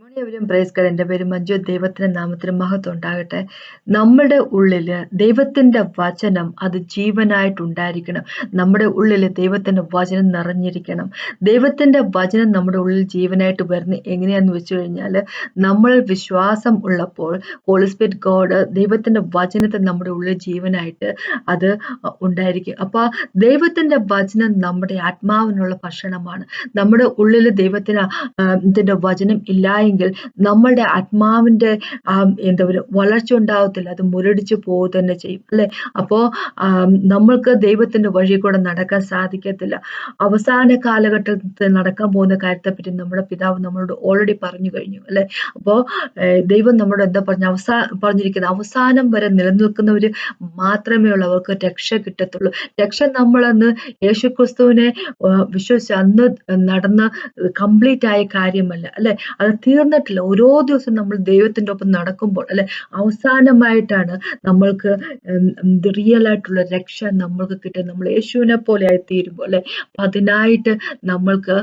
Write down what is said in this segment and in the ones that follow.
Morning praise card. എൻ്റെ പേര് മഞ്ജു. ദൈവത്തിന്റെ നാമത്തിന് മഹത്വം ഉണ്ടാകട്ടെ. നമ്മുടെ ഉള്ളില് ദൈവത്തിന്റെ വചനം അത് ജീവനായിട്ടുണ്ടായിരിക്കണം. നമ്മുടെ ഉള്ളിൽ ദൈവത്തിന്റെ വചനം നിറഞ്ഞിരിക്കണം. ദൈവത്തിന്റെ വചനം നമ്മുടെ ഉള്ളിൽ ജീവനായിട്ട് വരുന്നത് എങ്ങനെയാന്ന് വെച്ച് കഴിഞ്ഞാൽ, നമ്മൾ വിശ്വാസം ഉള്ളപ്പോൾ ഹോളി സ്പിരിറ്റ് ഗോഡ് ദൈവത്തിന്റെ വചനത്തെ നമ്മുടെ ഉള്ളിൽ ജീവനായിട്ട് അത് ഉണ്ടായിരിക്കും. അപ്പോൾ ദൈവത്തിന്റെ വചനം നമ്മുടെ ആത്മാവിനുള്ള ഭക്ഷണമാണ്. നമ്മുടെ ഉള്ളിൽ ദൈവത്തിന്റെ വചനം ഇല്ലായെങ്കിൽ നമ്മളുടെ ആത്മാവിന്റെ എന്താ പറയുക, വളർച്ച ഉണ്ടാവത്തില്ല. അത് മുരടിച്ചു പോവുക തന്നെ ചെയ്യും, അല്ലെ? അപ്പോ നമ്മൾക്ക് ദൈവത്തിന്റെ വഴി കൂടെ നടക്കാൻ സാധിക്കത്തില്ല. അവസാന കാലഘട്ടത്തിൽ നടക്കാൻ പോകുന്ന കാര്യത്തെപ്പറ്റി നമ്മുടെ പിതാവ് നമ്മളോട് ഓൾറെഡി പറഞ്ഞു കഴിഞ്ഞു, അല്ലെ? അപ്പോ ദൈവം നമ്മളോട് എന്താ പറഞ്ഞിരിക്കുന്നത്? അവസാനം വരെ നിലനിൽക്കുന്നവര് മാത്രമേ ഉള്ളവർക്ക് രക്ഷ കിട്ടത്തുള്ളൂ. രക്ഷ നമ്മളന്ന് യേശുക്രിസ്തുവിനെ വിശ്വസിച്ച് അന്ന് നടന്ന കംപ്ലീറ്റ് ആയ കാര്യമല്ല, അല്ലെ? അത് തീർന്നിട്ടില്ല. ഓരോ ദിവസം നമ്മൾ ദൈവത്തിന്റെ ഒപ്പം നടക്കുമ്പോൾ, അല്ലെ, അവസാനമായിട്ടാണ് നമ്മൾക്ക് റിയൽ ആയിട്ടുള്ള രക്ഷ നമ്മൾക്ക് കിട്ടുക. നമ്മൾ യേശുവിനെ പോലെ ആയിത്തീരുമ്പോൾ, അല്ലെ? അപ്പൊ അതിനായിട്ട് നമ്മൾക്ക്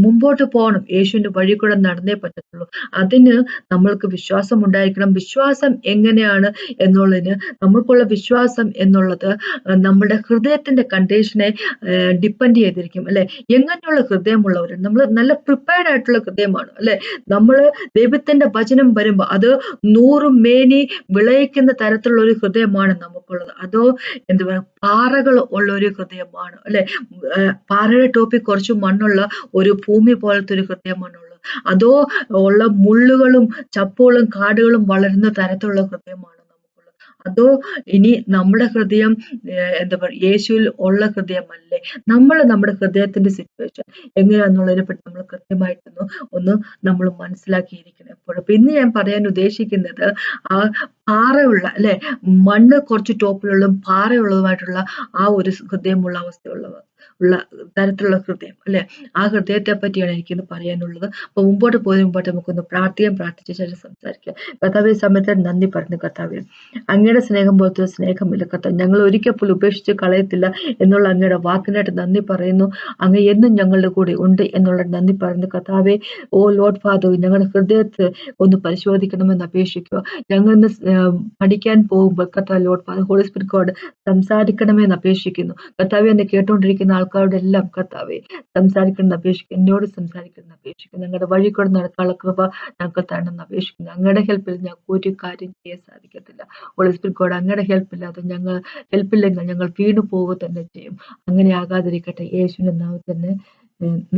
മുമ്പോട്ട് പോകണം. യേശുവിന്റെ വഴി കൂടെ നടന്നേ പറ്റത്തുള്ളൂ. അതിന് നമ്മൾക്ക് വിശ്വാസം ഉണ്ടായിരിക്കണം. വിശ്വാസം എങ്ങനെയാണ് എന്നുള്ളതിന്, നമുക്കുള്ള വിശ്വാസം എന്നുള്ളത് നമ്മുടെ ഹൃദയത്തിന്റെ കണ്ടീഷനെ ഡിപ്പെൻഡ് ചെയ്തിരിക്കും, അല്ലെ? എങ്ങനെയുള്ള ഹൃദയമുള്ളവർ, നമ്മൾ നല്ല പ്രിപ്പയർഡ് ആയിട്ടുള്ള ഹൃദയമാണ്, അല്ലെ? നമ്മൾ ദൈവത്തിന്റെ വചനം വരുമ്പോൾ അത് 100 മേനി വിളയിക്കുന്ന തരത്തിലുള്ള ഒരു ഹൃദയമാണ് നമുക്കുള്ളത്. അതോ എന്താ പറയുക, പാറകൾ ഉള്ള ഒരു ഹൃദയമാണ്, അല്ലെ? പാറയുടെ ടോപ്പിൽ കുറച്ച് മണ്ണുള്ള ഒരു ഭൂമി പോലത്തെ ഒരു ഹൃദയമാണുള്ളത്. അതോ ഉള്ള മുള്ളുകളും ചപ്പുകളും കാടുകളും വളരുന്ന തരത്തിലുള്ള ഹൃദയമാണ് നമുക്കുള്ളത്. അതോ ഇനി നമ്മുടെ ഹൃദയം എന്താ പറയുക, യേശുവിൽ ഉള്ള ഹൃദയമല്ലേ? നമ്മുടെ ഹൃദയത്തിന്റെ സിറ്റുവേഷൻ എങ്ങനെയാന്നുള്ളതിനെ പറ്റി നമ്മൾ കൃത്യമായിട്ടൊന്ന് നമ്മൾ മനസ്സിലാക്കിയിരിക്കണം എപ്പോഴും. അപ്പൊ ഇന്ന് ഞാൻ പറയാൻ ഉദ്ദേശിക്കുന്നത്, ആ പാറയുള്ള, അല്ലെ, മണ്ണ് കുറച്ച് ടോപ്പിലുള്ള പാറയുള്ളതുമായിട്ടുള്ള ആ ഒരു ഹൃദയമുള്ള ഉള്ള തരത്തിലുള്ള ഹൃദയം, അല്ലെ? ആ ഹൃദയത്തെ പറ്റിയാണ് എനിക്കിന്ന് പറയാനുള്ളത്. അപ്പൊ മുമ്പോട്ട് നമുക്കൊന്ന് പ്രാർത്ഥിച്ച ശേഷം സംസാരിക്കാം. കർത്താവേ, ഈ സമയത്ത് നന്ദി പറഞ്ഞു. കർത്താവേ, അങ്ങയുടെ സ്നേഹം പോലത്തെ സ്നേഹമില്ല കർത്താവ്. ഞങ്ങൾ ഒരിക്കൽ പോലും ഉപേക്ഷിച്ച് കളയത്തില്ല എന്നുള്ള അങ്ങയുടെ വാക്കിനായിട്ട് നന്ദി പറയുന്നു. അങ്ങ് എന്നും ഞങ്ങളുടെ കൂടെ ഉണ്ട് എന്നുള്ള നന്ദി പറയുന്നു. കർത്താവേ, ഓ ലോർഡ് ഫാദർ, ഞങ്ങളുടെ ഹൃദയത്തെ ഒന്ന് പരിശോധിക്കണമെന്ന് അപേക്ഷിക്കുക. ഞങ്ങൾ ഇന്ന് പഠിക്കാൻ പോകുമ്പോൾ കർത്താവ്, Lord Father, Holy Spirit God സംസാരിക്കണമെന്ന് അപേക്ഷിക്കുന്നു. കർത്താവെ, എന്നെ കേട്ടുകൊണ്ടിരിക്കുന്ന ആൾക്കാരോട് എല്ലാം കർത്താവെ സംസാരിക്കണമെന്ന് അപേക്ഷിക്കുന്നു. എന്നോട് സംസാരിക്കണമെന്ന് അപേക്ഷിക്കുന്നു. ഞങ്ങളുടെ വഴി കൂടെ നടക്കാനുള്ള കൃപ ഞങ്ങൾക്ക് തരണമെന്ന് അപേക്ഷിക്കുന്നു. അങ്ങയുടെ ഹെൽപ്പിൽ ഞങ്ങൾക്ക് ഒരു കാര്യം ചെയ്യാൻ സാധിക്കത്തില്ല. ഹോളി സ്പിരിറ്റ് ഗോഡ്, അങ്ങയുടെ ഹെൽപ്പില്ലാതെ ഹെൽപ്പില്ലെങ്കിൽ ഞങ്ങൾ വീണു പോവുക തന്നെ ചെയ്യും. അങ്ങനെ ആകാതിരിക്കട്ടെ. യേശുവിന്റെ നാമത്തിൽ തന്നെ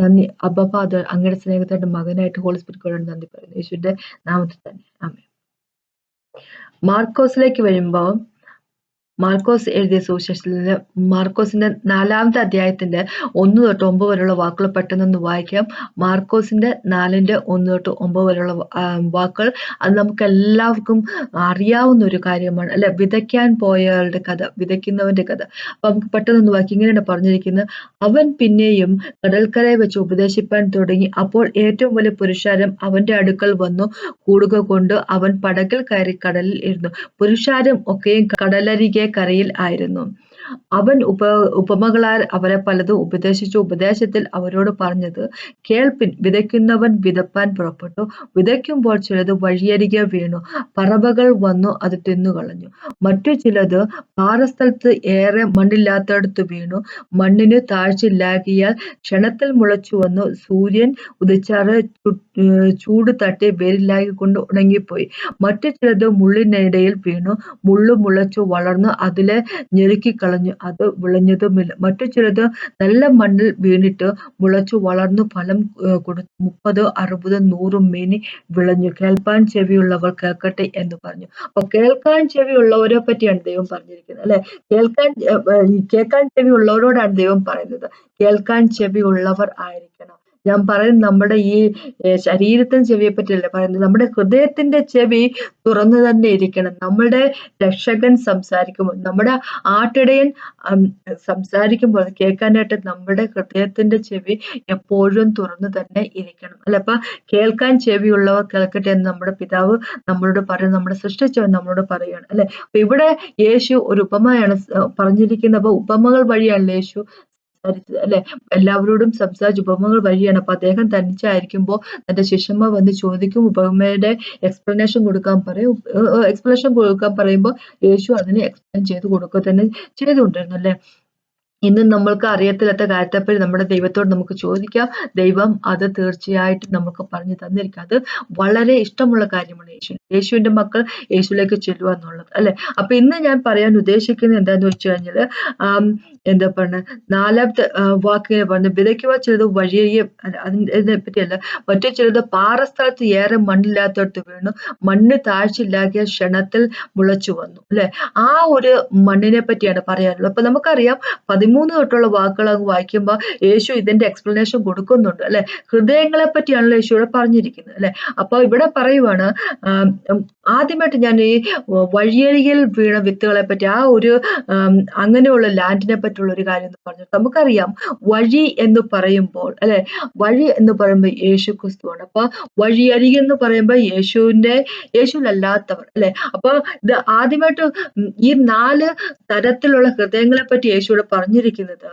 നന്ദി. അബ്ബാ ഫാദർ, അങ്ങയുടെ സ്നേഹത്തിന്റെ മകനായിട്ട് ഹോളി സ്പിരിറ്റ് ഗോഡിനോട് നന്ദി പറയുന്നു. യേശുവിന്റെ നാമത്തിൽ തന്നെ ആമേൻ. മാർക്കോസിലേക്ക് വരുമ്പോൾ, മാർക്കോസ് എഴുതിയ സുവിശേഷത്തിൽ മാർക്കോസിന്റെ 4-ാമത്തെ അധ്യായത്തിന്റെ 1 തൊട്ട് 9 വരെയുള്ള വാക്കുകൾ പെട്ടെന്നൊന്ന് വായിക്കാം. മാർക്കോസിന്റെ 4-ന്റെ 1 തൊട്ട് 9 വരെയുള്ള വാക്കുകൾ അത് നമുക്ക് എല്ലാവർക്കും അറിയാവുന്ന ഒരു കാര്യമാണ്, അല്ലെ? വിതയ്ക്കാൻ പോയയാളുടെ കഥ, വിതയ്ക്കുന്നവന്റെ കഥ. അപ്പൊ നമുക്ക് പെട്ടെന്നൊന്ന് വായിക്കാം. ഇങ്ങനെയാണ് പറഞ്ഞിരിക്കുന്നത്: അവൻ പിന്നെയും കടൽക്കരയെ വെച്ച് ഉപദേശിപ്പാൻ തുടങ്ങി. അപ്പോൾ ഏറ്റവും വലിയ പുരുഷാരം അവന്റെ അടുക്കൽ വന്നു കൂടുക കൊണ്ട് അവൻ പടകിൽ കയറി കടലിൽ ഇരുന്നു. പുരുഷാരം ഒക്കെയും കടലരികെ കരയിൽ ആയിരുന്നു. അവൻ ഉപമകളാൽ അവരെ പലതും ഉപദേശിച്ചു. ഉപദേശത്തിൽ അവരോട് പറഞ്ഞത്: കേൾപ്പിൻ, വിതയ്ക്കുന്നവൻ വിതപ്പാൻ പുറപ്പെട്ടു. വിതയ്ക്കുമ്പോൾ ചിലത് വഴിയരികെ വീണു, പറവകൾ വന്നു അത് തിന്നുകളഞ്ഞു. മറ്റു ചിലത് പാറസ്ഥലത്ത് ഏറെ മണ്ണില്ലാത്തടത്ത് വീണു. മണ്ണിന് താഴ്ചയില്ലാകിയാൽ ക്ഷണത്തിൽ മുളച്ചു വന്നു. സൂര്യൻ ഉദിച്ചാറ് ചൂട് തട്ടി വേരില്ലാക്കി കൊണ്ട് ഉണങ്ങിപ്പോയി. മറ്റു ചിലത് മുള്ളിനിടയിൽ വീണു. മുള്ളു മുളച്ചു വളർന്നു അതിലെ ഞെരുക്കിക്കളഞ്ഞു. അത് വിളഞ്ഞതുമില്ല. മറ്റു ചിലത് നല്ല മണ്ണിൽ വീണിട്ട് മുളച്ചു വളർന്നു ഫലം കൊടുത്തു. 30, 60, 100 മേനി വിളഞ്ഞു. കേൾപ്പാൻ ചെവിയുള്ളവർ കേൾക്കട്ടെ എന്ന് പറഞ്ഞു. അപ്പൊ കേൾക്കാൻ ചെവിയുള്ളവരെ പറ്റിയാണ് ദൈവം പറഞ്ഞിരിക്കുന്നത്, അല്ലെ? കേൾക്കാൻ ചെവിയുള്ളവരോടാണ് ദൈവം പറയുന്നത്. കേൾക്കാൻ ചെവിയുള്ളവർ ആയിരിക്കണം. ഞാൻ പറയുന്നത് നമ്മുടെ ഈ ശരീരത്തിന് ചെവിയെ പറ്റിയല്ല പറയുന്നത്. നമ്മുടെ ഹൃദയത്തിന്റെ ചെവി തുറന്നു തന്നെ ഇരിക്കണം. നമ്മുടെ രക്ഷകൻ സംസാരിക്കുമ്പോൾ, നമ്മുടെ ആട്ടിടയൻ സംസാരിക്കുമ്പോൾ കേൾക്കാനായിട്ട് നമ്മുടെ ഹൃദയത്തിന്റെ ചെവി എപ്പോഴും തുറന്നു തന്നെ ഇരിക്കണം, അല്ലെ? അപ്പൊ കേൾക്കാൻ ചെവിയുള്ളവർ കേൾക്കട്ടെ എന്ന് നമ്മുടെ പിതാവ് നമ്മളോട് പറയും, നമ്മുടെ സൃഷ്ടിച്ചവൻ നമ്മളോട് പറയുകയാണ്, അല്ലെ? അപ്പൊ ഇവിടെ യേശു ഒരു ഉപമയാണ് പറഞ്ഞിരിക്കുന്നത്. അപ്പൊ ഉപമകൾ വഴിയാണ് യേശു സംസാരിച്ചത് അല്ലെ, എല്ലാവരോടും സംസാരിച്ച ഉപമകൾ വഴിയാണ്. അപ്പൊ അദ്ദേഹം തനിച്ചായിരിക്കുമ്പോൾ തന്റെ ശിഷ്യന്മാർ വന്ന് ചോദിക്കും, ഉപമയുടെ എക്സ്പ്ലനേഷൻ കൊടുക്കാൻ പറയുമ്പോൾ യേശു അതിനെ എക്സ്പ്ലെയിൻ ചെയ്ത് കൊടുക്കുക തന്നെ ചെയ്തുകൊണ്ടിരുന്നു അല്ലെ. ഇന്നും നമ്മൾക്ക് അറിയത്തില്ലാത്ത കാര്യത്തെപ്പറ്റി നമ്മുടെ ദൈവത്തോട് നമുക്ക് ചോദിക്കാം. ദൈവം അത് തീർച്ചയായിട്ടും നമുക്ക് പറഞ്ഞു തന്നിരിക്കും. അത് വളരെ ഇഷ്ടമുള്ള കാര്യമാണ് യേശുവിന്റെ മക്കൾ യേശുവിലേക്ക് ചെല്ലുക എന്നുള്ളത് അല്ലെ. അപ്പൊ ഇന്ന് ഞാൻ പറയാൻ ഉദ്ദേശിക്കുന്നത് എന്താന്ന് വെച്ച് കഴിഞ്ഞാല് എന്താ പറഞ്ഞ 4ാമത്തെ വാക്കിനെ പറഞ്ഞ് വിതയ്ക്കുവാൻ ചിലത് വഴിയെ അതിനെ പറ്റിയല്ല, മറ്റു ചിലത് പാറസ്ഥലത്ത് ഏറെ മണ്ണില്ലാത്തടത്ത് വീണു മണ്ണ് താഴ്ചയില്ലാക്കിയ ക്ഷണത്തിൽ മുളച്ചു വന്നു അല്ലെ. ആ ഒരു മണ്ണിനെ പറ്റിയാണ് പറയാനുള്ളത്. അപ്പൊ നമുക്കറിയാം 13 തൊട്ടുള്ള വാക്കുകൾ അങ്ങ് വായിക്കുമ്പോൾ യേശു ഇതിന്റെ എക്സ്പ്ലനേഷൻ കൊടുക്കുന്നുണ്ട് അല്ലെ. ഹൃദയങ്ങളെ പറ്റിയാണല്ലോ യേശു ഇവിടെ പറഞ്ഞിരിക്കുന്നത് അല്ലെ. അപ്പൊ ഇവിടെ പറയുവാണ്, ആദ്യമായിട്ട് ഞാൻ ഈ വഴിയരികിൽ വീണ വിത്തുകളെ പറ്റി ആ ഒരു അങ്ങനെയുള്ള ലാൻഡിനെ പറ്റിയുള്ള ഒരു കാര്യം എന്ന് പറഞ്ഞു. നമുക്കറിയാം വഴി എന്ന് പറയുമ്പോൾ അല്ലെ, വഴി എന്ന് പറയുമ്പോൾ യേശു ക്രിസ്തുവാണ്. അപ്പൊ വഴിയരികെ എന്ന് പറയുമ്പോൾ യേശുവിനല്ലാത്തവർ അല്ലെ. അപ്പൊ ഇത് ആദ്യമായിട്ട് ഈ 4 തരത്തിലുള്ള ഹൃദയങ്ങളെ പറ്റി യേശുവിടെ പറഞ്ഞിരിക്കുന്നത്,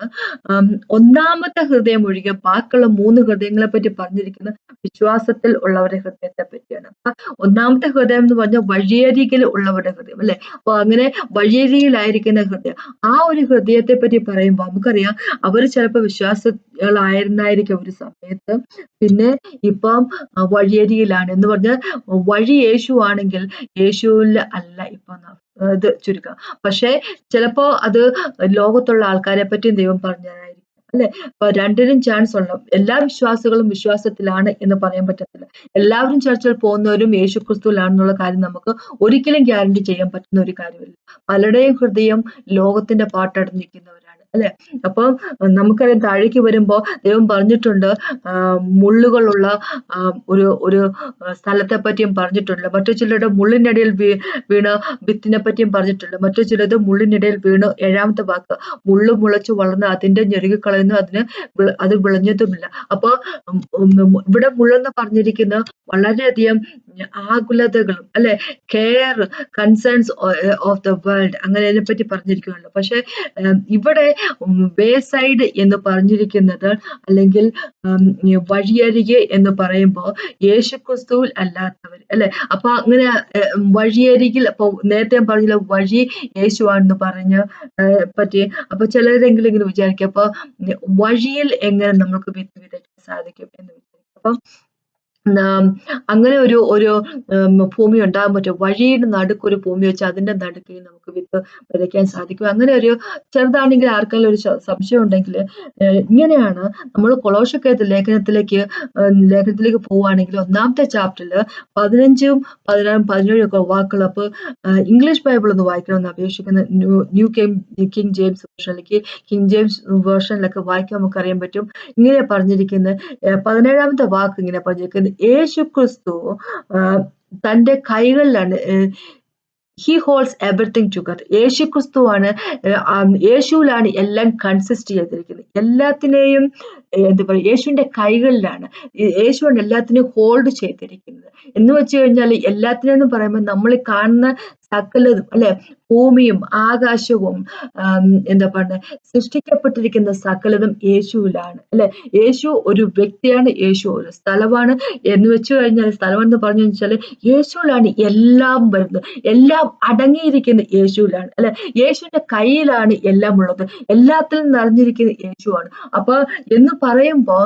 ഒന്നാമത്തെ ഹൃദയം ഒഴികെ ബാക്കിയുള്ള 3 ഹൃദയങ്ങളെ പറ്റി പറഞ്ഞിരിക്കുന്നത് വിശ്വാസത്തിൽ ഉള്ളവരുടെ ഹൃദയത്തെ പറ്റിയാണ്. അപ്പൊ ഒന്നാമത്തെ ഹൃദയം എന്ന് പറഞ്ഞാൽ വഴിയരികിൽ ഉള്ളവരുടെ ഹൃദയം അല്ലെ. അപ്പൊ അങ്ങനെ വഴിയരികിലായിരിക്കുന്ന ഹൃദയം, ആ ഒരു ഹൃദയത്തെ പറ്റി പറയുമ്പോൾ നമുക്കറിയാം അവർ ചിലപ്പോൾ വിശ്വാസികളായിരുന്നായിരിക്കും ഒരു സമയത്ത്, പിന്നെ ഇപ്പം വഴിയരികിലാണ് എന്ന് പറഞ്ഞാൽ വഴി യേശു ആണെങ്കിൽ യേശുവിൽ അല്ല ഇപ്പൊ ഇത് ചുരുക്കം. പക്ഷെ ചിലപ്പോ അത് ലോകത്തുള്ള ആൾക്കാരെ പറ്റിയും ദൈവം പറഞ്ഞതായിരിക്കും അല്ലെ. അപ്പൊ രണ്ടിനും ചാൻസ് ഉള്ള എല്ലാ വിശ്വാസികളും വിശ്വാസത്തിലാണ് എന്ന് പറയാൻ പറ്റത്തില്ല. എല്ലാവരും ചർച്ചിൽ പോകുന്നവരും യേശു ക്രിസ്തുവിലാണെന്നുള്ള കാര്യം നമുക്ക് ഒരിക്കലും ഗ്യാരണ്ടി ചെയ്യാൻ പറ്റുന്ന ഒരു കാര്യമില്ല. പലരുടെയും ഹൃദയം ലോകത്തിന്റെ പാട്ടടഞ്ഞിരിക്കുന്നവരാണ് അല്ലെ. അപ്പൊ നമുക്കറിയാം താഴേക്ക് വരുമ്പോ ദൈവം പറഞ്ഞിട്ടുണ്ട്, മുള്ളുകളുള്ള ഒരു സ്ഥലത്തെ പറ്റിയും പറഞ്ഞിട്ടുണ്ട്. മറ്റു ചിലരുടെ മുള്ളിനിടയിൽ വീണ വിത്തിനെ പറ്റിയും പറഞ്ഞിട്ടുണ്ട്. മറ്റു ചിലത് മുള്ളിനിടയിൽ വീണ്, 7ാമത്തെ വാക്ക്, മുള്ളു മുളച്ചു വളർന്ന് അതിന്റെ ഞെരുകിക്കളയുന്നു, അത് വിളഞ്ഞതുമില്ല. അപ്പൊ ഇവിടെ മുള്ളെന്ന് പറഞ്ഞിരിക്കുന്ന വളരെയധികം ആകുലതകളും അല്ലെ, care, concerns of the world അങ്ങനെ അതിനെ പറ്റി പറഞ്ഞിരിക്കുമല്ലോ. പക്ഷെ ഇവിടെ വേ സൈഡ് എന്ന് പറഞ്ഞിരിക്കുന്നത് അല്ലെങ്കിൽ വഴിയരികെ എന്ന് പറയുമ്പോൾ യേശുക്രിസ്തുവിൽ അല്ലാത്തവർ അല്ലെ. അപ്പൊ അങ്ങനെ വഴിയരികിൽ, അപ്പൊ നേരത്തെ ഞാൻ പറഞ്ഞില്ല വഴി യേശുവാണെന്ന് പറഞ്ഞ പറ്റി. അപ്പൊ ചിലരെങ്കിലും ഇങ്ങനെ വിചാരിക്കും, അപ്പൊ വഴിയിൽ എങ്ങനെ നമുക്ക് വിത്ത് വിതയ്ക്കാൻ സാധിക്കും എന്ന് വിചാരിക്കും. അപ്പം അങ്ങനെ ഒരു ഭൂമി ഉണ്ടാകാൻ പറ്റും. വഴിയുടെ നടുക്കൊരു ഭൂമി വെച്ച് അതിന്റെ നടുക്കിൽ നമുക്ക് വിത്ത് വിതയ്ക്കാൻ സാധിക്കും. അങ്ങനെ ഒരു ചെറുതാണെങ്കിൽ ആർക്കെങ്കിലും ഒരു സംശയം ഉണ്ടെങ്കിൽ ഇങ്ങനെയാണ് നമ്മൾ കൊളോസ്യർക്കെഴുതിയ ലേഖനത്തിലേക്ക് പോവുകയാണെങ്കിൽ 1ാമത്തെ ചാപ്റ്ററിൽ 15, 16, 17 ഒക്കെ വാക്കുകൾ. അപ്പൊ ഇംഗ്ലീഷ് ബൈബിൾ ഒന്ന് വായിക്കണമെന്ന് അപേക്ഷിക്കുന്ന ന്യൂ കിങ് ജെയിംസ് വേർഷനിലേക്ക്, കിങ് ജെയിംസ് വേർഷനിലൊക്കെ വായിക്കാൻ നമുക്ക് അറിയാൻ പറ്റും. ഇങ്ങനെ പറഞ്ഞിരിക്കുന്നത്, 17ാമത്തെ വാക്ക് ഇങ്ങനെ പറഞ്ഞിരിക്കുന്നത്, യേശു ക്രിസ്തു തന്റെ കൈകളിലാണ്, ഹി ഹോൾഡ്സ് എവറിത്തിങ് ടുഗദർ. യേശു ക്രിസ്തുവാണ്, യേശുവിലാണ് എല്ലാം കൺസിസ്റ്റ് ചെയ്തിരിക്കുന്നത്. എല്ലാത്തിനെയും എന്താ പറയുക, യേശുവിന്റെ കൈകളിലാണ്, യേശുവാണ് എല്ലാത്തിനെയും ഹോൾഡ് ചെയ്തിരിക്കുന്നത്. എന്ന് വെച്ച് കഴിഞ്ഞാൽ എല്ലാത്തിനെന്ന് പറയുമ്പോൾ നമ്മൾ കാണുന്ന സകലതും അല്ലെ, ഭൂമിയും ആകാശവും എന്താ പറയുക, സൃഷ്ടിക്കപ്പെട്ടിരിക്കുന്ന സകലതും യേശുവിലാണ് അല്ലെ. യേശു ഒരു വ്യക്തിയാണ്, യേശു ഒരു സ്ഥലമാണ്. എന്ന് വെച്ച് കഴിഞ്ഞാൽ സ്ഥലം എന്ന് പറഞ്ഞു വെച്ചാൽ യേശുവിലാണ് എല്ലാം വരുന്നത്, എല്ലാം അടങ്ങിയിരിക്കുന്ന യേശുവിലാണ് അല്ലെ. യേശുവിന്റെ കയ്യിലാണ് എല്ലാം ഉള്ളത്, എല്ലാത്തിലും നിറഞ്ഞിരിക്കുന്ന യേശുവാണ്. അപ്പൊ എന്ന് പറയുമ്പോൾ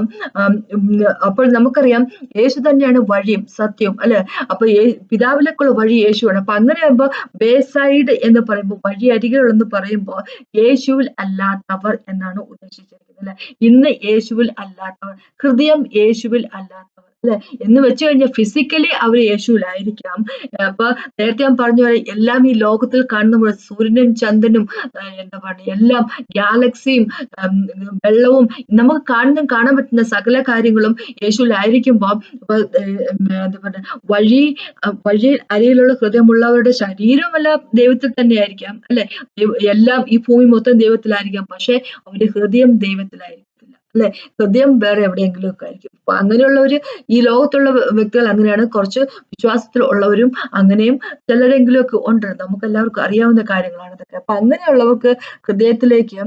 അപ്പോൾ നമുക്കറിയാം യേശു തന്നെയാണ് വഴിയും സത്യവും അല്ലെ. അപ്പൊ പിതാവിലേക്കുള്ള വഴി യേശുവാണ്. അപ്പൊ അങ്ങനെ ആകുമ്പോൾ വേ സൈഡ് എന്ന് പറയുമ്പോൾ വഴി അരികിലെന്ന് പറയുമ്പോൾ യേശുവിൽ അല്ലാത്തവർ എന്നാണ് ഉദ്ദേശിച്ചിരിക്കുന്നത് അല്ലെ. ഇന്ന് യേശുവിൽ അല്ലാത്തവർ, ഹൃദയം യേശുവിൽ അല്ലാത്തവർ അല്ലെ. എന്ന് വെച്ച് കഴിഞ്ഞാൽ ഫിസിക്കലി അവർ യേശുവിലായിരിക്കാം. അപ്പൊ നേരത്തെ ഞാൻ പറഞ്ഞ പോലെ എല്ലാം ഈ ലോകത്തിൽ കാണുന്ന സൂര്യനും ചന്ദ്രനും എന്താ പറയുക, എല്ലാം ഗാലക്സിയും വെള്ളവും നമുക്ക് കാണാൻ പറ്റുന്ന സകല കാര്യങ്ങളും യേശുവിലായിരിക്കുമ്പോൾ എന്താ പറയുക, വഴി അരിയിലുള്ള ഹൃദയമുള്ളവരുടെ ശരീരമെല്ലാം ദൈവത്തിൽ തന്നെയായിരിക്കാം അല്ലെ. എല്ലാം ഈ ഭൂമി മൊത്തം ദൈവത്തിലായിരിക്കാം, പക്ഷെ അവരുടെ ഹൃദയം ദൈവത്തിലായിരിക്കത്തില്ല അല്ലെ? ഹൃദയം വേറെ എവിടെയെങ്കിലും ഒക്കെ ആയിരിക്കും. അപ്പൊ അങ്ങനെയുള്ളവര് ഈ ലോകത്തുള്ള വ്യക്തികൾ അങ്ങനെയാണ്. കുറച്ച് വിശ്വാസത്തിൽ ഉള്ളവരും അങ്ങനെയും ചിലരെങ്കിലും ഒക്കെ ഉണ്ട്. നമുക്കെല്ലാവർക്കും അറിയാവുന്ന കാര്യങ്ങളാണ് ഇതൊക്കെ. അപ്പൊ അങ്ങനെയുള്ളവർക്ക് ഹൃദയത്തിലേക്ക്